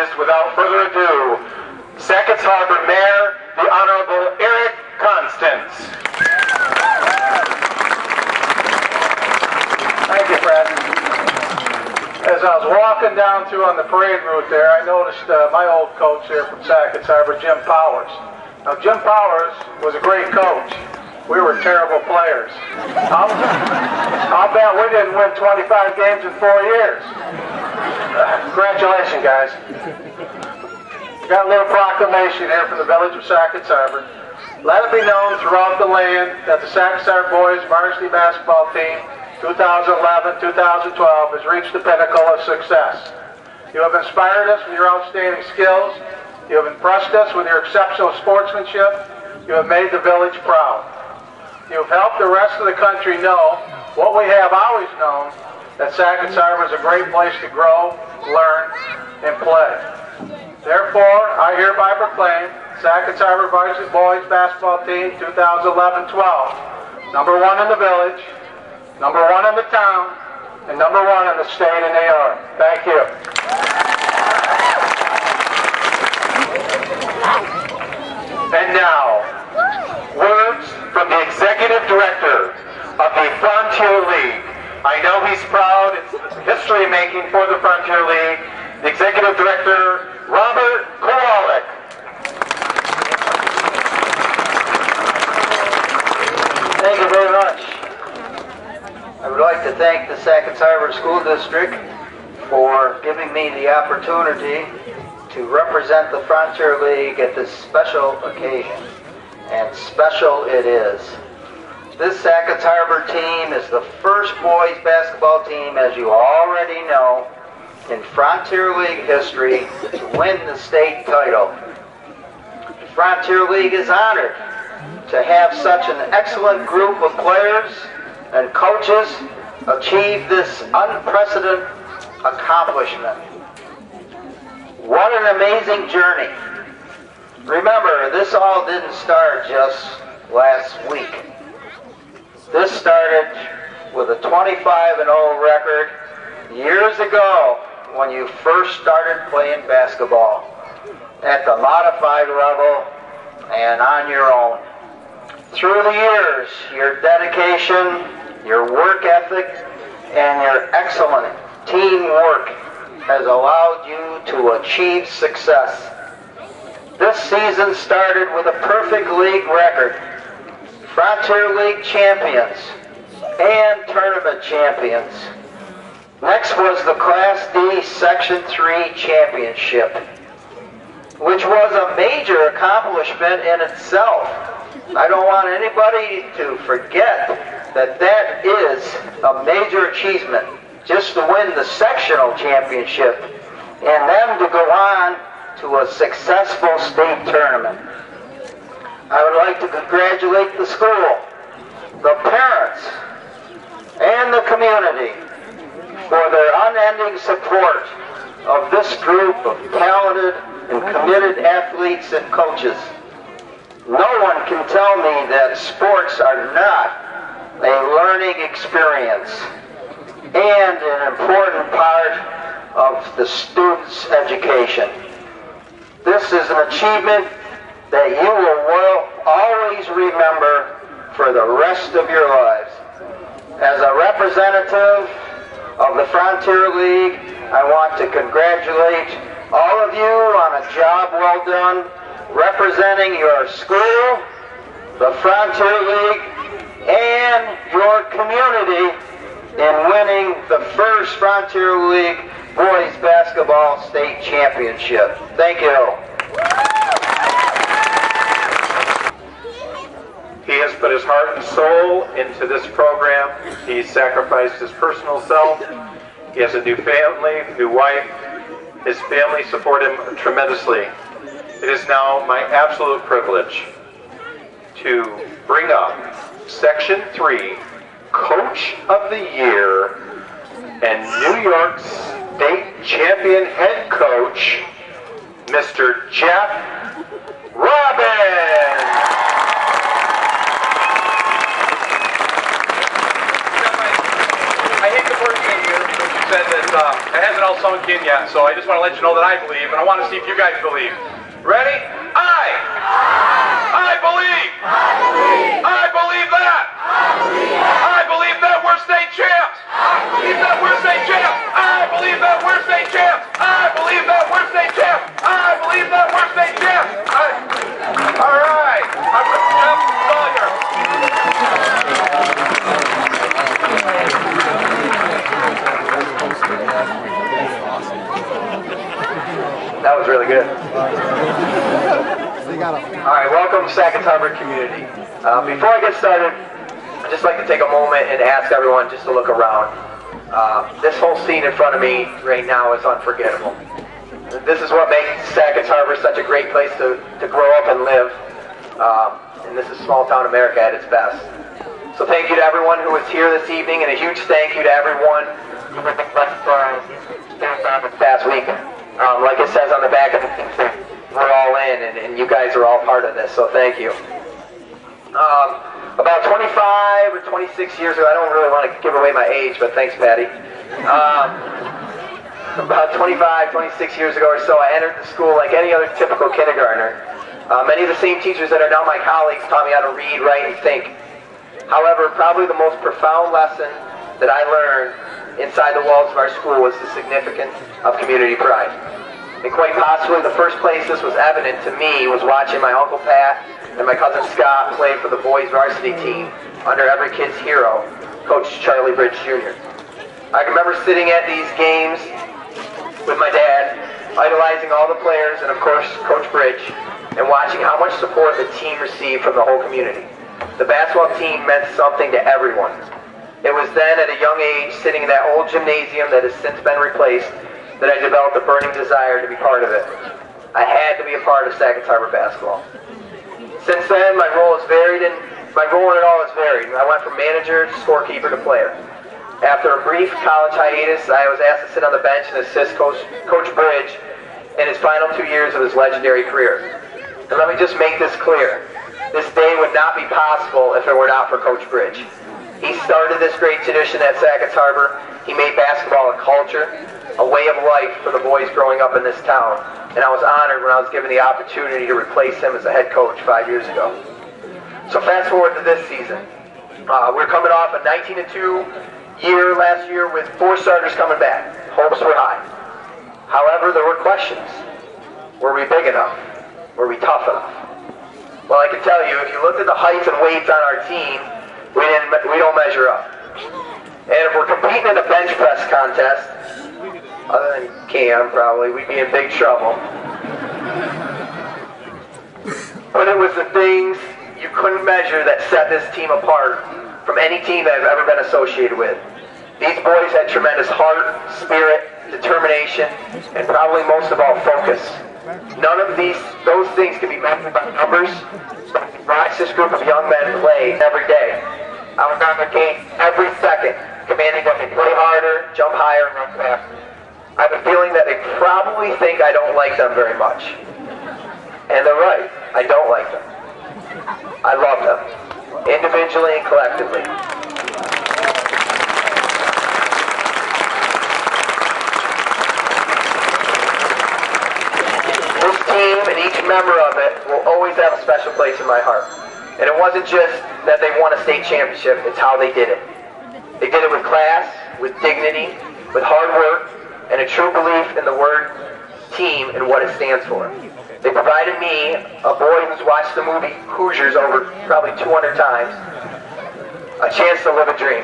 is, without further ado, Sackets Harbor Mayor, the Honorable Eric Constance. Thank you, Fred. As I was walking down through on the parade route there, I noticed my old coach here from Sackets Harbor, Jim Powers. Now, Jim Powers was a great coach. We were terrible players. I'll bet we didn't win 25 games in 4 years. Congratulations, guys. Got a little proclamation here from the village of Sackets Harbor. Let it be known throughout the land that the Sackets Harbor boys varsity basketball team 2011-2012 has reached the pinnacle of success. You have inspired us with your outstanding skills. You have impressed us with your exceptional sportsmanship. You have made the village proud. You have helped the rest of the country know what we have always known, that Sackets Harbor is a great place to grow, learn, and play. Therefore, I hereby proclaim Sackets Harbor Varsity Boys Basketball Team 2011-12, number 1 in the village, number 1 in the town, and number 1 in the state of New York. Thank you. And now, words from the Executive Director of the Frontier League. I know he's proud. It's history making for the Frontier League. The Executive Director, Robert Kowalik. Thank you very much. I would like to thank the Sackets Harbor School District for giving me the opportunity to represent the Frontier League at this special occasion. And special it is. This Sackets Harbor team is the first boys basketball team, as you already know, in Frontier League history to win the state title. The Frontier League is honored to have such an excellent group of players and coaches achieve this unprecedented accomplishment. What an amazing journey. Remember, this all didn't start just last week. This started with a 25-0 record years ago when you first started playing basketball at the modified level and on your own. Through the years, your dedication, your work ethic, and your excellent teamwork has allowed you to achieve success. This season started with a perfect league record, Frontier League champions, and tournament champions. Next was the Class D Section 3 championship, which was a major accomplishment in itself. I don't want anybody to forget that that is a major achievement, just to win the sectional championship and then to go on to a successful state tournament. I would like to congratulate the school, the parents, and the community for their unending support of this group of talented and committed athletes and coaches. No one can tell me that sports are not a learning experience and an important part of the student's education. This is an achievement that you will always remember for the rest of your lives. As a representative of the Frontier League, I want to congratulate all of you on a job well done representing your school, the Frontier League, and your community in winning the first Frontier League Boys Basketball State Championship. Thank you. He has put his heart and soul into this program. He sacrificed his personal self. He has a new family, new wife. His family support him tremendously. It is now my absolute privilege to bring up Section 3 Coach of the Year and New York State Champion Head Coach, Mr. Jeff Robbins. I hate the word here, said that it hasn't all sunk in yet, so I just want to let you know that I believe, and I want to see if you guys believe. Ready? I believe. I believe that. I believe that we're state champs. I believe that we're state champs. I believe that we're state champs. I believe that we're state champs. I believe that we're state champs. All right. I'm Jeff Sawyer. That was really good. All right, welcome Sackets Harbor community. Before I get started, I'd just like to take a moment and ask everyone just to look around. This whole scene in front of me right now is unforgettable. This is what makes Sackets Harbor such a great place to grow up and live. And this is small town America at its best. So thank you to everyone who was here this evening, and a huge thank you to everyone who was this past weekend. Like it says on the back of the thing, we're all in, and you guys are all part of this, so thank you. About 25 or 26 years ago, I don't really want to give away my age, but thanks, Patty. About 25, 26 years ago or so, I entered the school like any other typical kindergartner. Many of the same teachers that are now my colleagues taught me how to read, write, and think. However, probably the most profound lesson that I learned inside the walls of our school was the significance of community pride. And quite possibly the first place this was evident to me was watching my Uncle Pat and my cousin Scott play for the boys varsity team under every kid's hero, Coach Charlie Bridge Jr. I can remember sitting at these games with my dad, idolizing all the players and of course Coach Bridge, and watching how much support the team received from the whole community. The basketball team meant something to everyone. It was then at a young age, sitting in that old gymnasium that has since been replaced, that I developed a burning desire to be part of it. I had to be a part of Sackets Harbor basketball. Since then, my role in it all has varied. I went from manager to scorekeeper to player. After a brief college hiatus, I was asked to sit on the bench and assist Coach Bridge in his final 2 years of his legendary career. And let me just make this clear. This day would not be possible if it were not for Coach Bridge. He started this great tradition at Sackets Harbor. He made basketball a culture, a way of life for the boys growing up in this town. And I was honored when I was given the opportunity to replace him as a head coach 5 years ago. So fast forward to this season. We're coming off a 19-2 year last year with 4 starters coming back. Hopes were high. However, there were questions. Were we big enough? Were we tough enough? Well, I can tell you, if you looked at the heights and weights on our team, we don't measure up. And if we're competing in a bench press contest, other than Cam probably, we'd be in big trouble. But it was the things you couldn't measure that set this team apart from any team that I've ever been associated with. These boys had tremendous heart, spirit, determination, and probably most of all, focus. None of those things can be measured by numbers, but watch this group of young men play every day. I was on their game every second, commanding them to play harder, jump higher, and run faster. I have a feeling that they probably think I don't like them very much. And they're right, I don't like them. I love them, individually and collectively. This team and each member of it will always have a special place in my heart. And it wasn't just that they won a state championship, it's how they did it. They did it with class, with dignity, with hard work, and a true belief in the word team and what it stands for. They provided me, a boy who's watched the movie Hoosiers over probably 200 times, a chance to live a dream.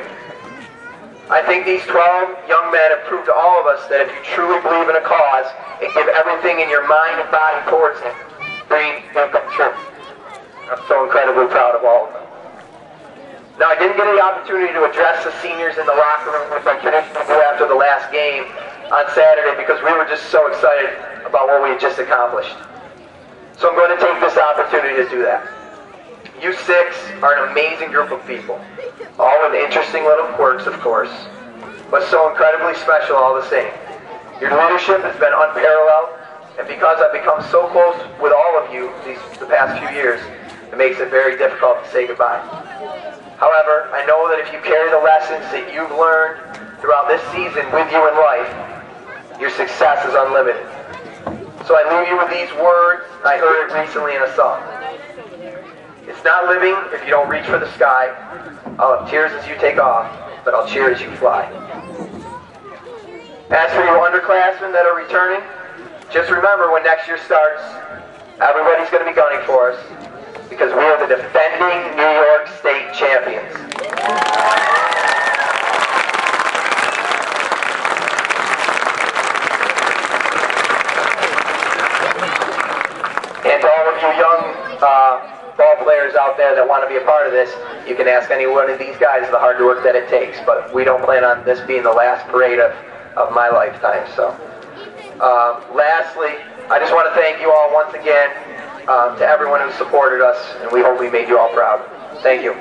I think these 12 young men have proved to all of us that if you truly believe in a cause and give everything in your mind and body towards it, dreams can come true. I'm so incredibly proud of all of them. Now, I didn't get the opportunity to address the seniors in the locker room, which I traditionally do after the last game on Saturday, because we were just so excited about what we had just accomplished. So I'm going to take this opportunity to do that. You 6 are an amazing group of people, all with interesting little quirks, of course, but so incredibly special all the same. Your leadership has been unparalleled, and because I've become so close with all of you the past few years, it makes it very difficult to say goodbye. However, I know that if you carry the lessons that you've learned throughout this season with you in life, your success is unlimited. So I leave you with these words. I heard it recently in a song. It's not living if you don't reach for the sky. I'll have tears as you take off, but I'll cheer as you fly. As for you underclassmen that are returning, just remember when next year starts, everybody's going to be gunning for us because we are the defending New York State champions. And to all of you young ball players out there that want to be a part of this, you can ask any one of these guys the hard work that it takes, but we don't plan on this being the last parade of my lifetime. So, lastly, I just want to thank you all once again, to everyone who supported us, and we hope we made you all proud. Thank you.